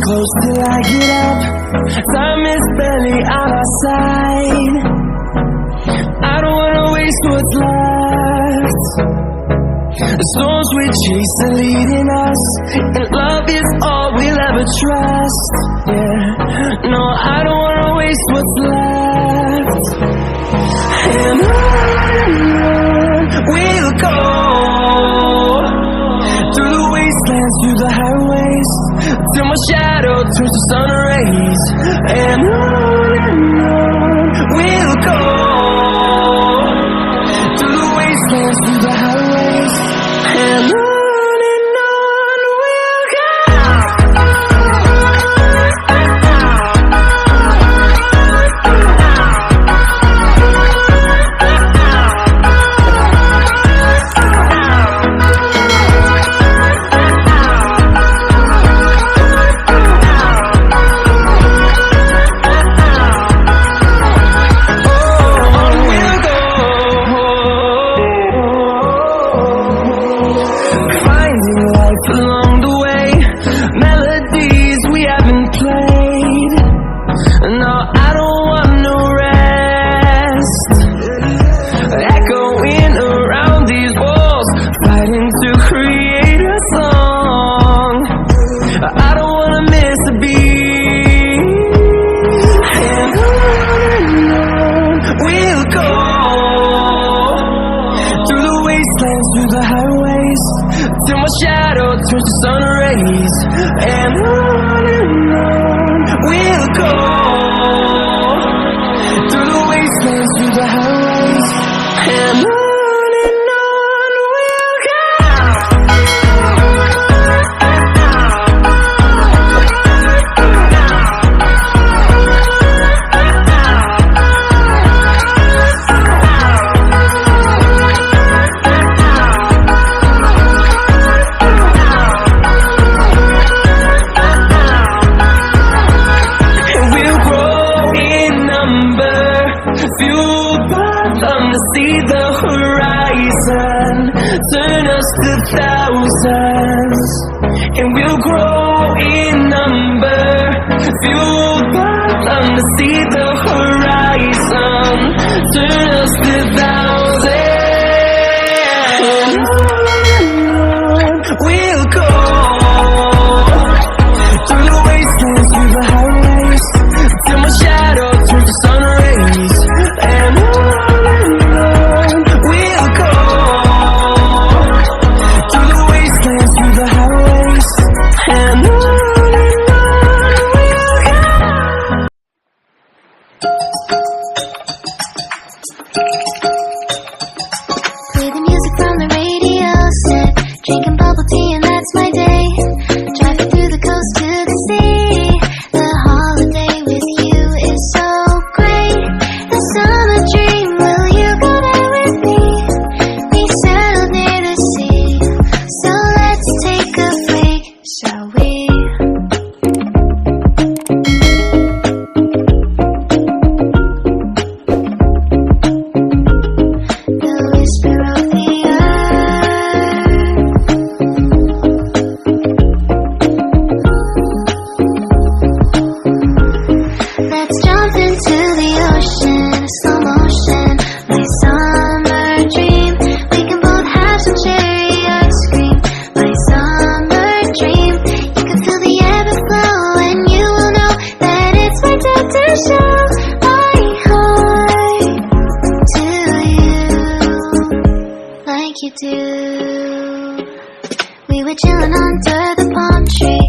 close till I get up. Time is barely on our side. I don't wanna waste what's left. The storms we chase are leading us, and love is all we'll ever trust. Yeah, no, I don't wanna waste what's left. And on we'll go, through the wastelands, through the highways, till my shadow turns to sun rays. And on we'll go, through the wastelands, through the highways, and on we'll go. Along the way, melodies we haven't played. No, I don't want no rest. Echoing around these walls, fighting to create a song. I don't wanna miss a beat. And on we'll go, through the wastelands, through the highways, till my shadow turns to sun rays. And on we'll go, through the wastelands, through the highways, and on we'll go. Fueled by them to see the horizon, turn us to thousands, and we'll grow in number. Fueled by them to see the horizon, turn us to thousands, and we'll go, through the wastelands, through the highways, till my shadow turns to sun rays. And on we'll go, through the wastelands, through the highways, and on we'll go. Play the music from the radio set, drinking bubble tea and that's my day. Driving through the coast to the sea, the holiday with you is so great. The summer dream, will you go there with me? We settled near the sea, so let's take a break, shall we? The whisper of the earth, let's jump into the ocean, slow motion, my summer dream. We can both have some cherry ice cream, my summer dream. You can feel the ebb and flow, and you will know that it's my time to show my heart to you, like you do. We were chilling under the palm tree,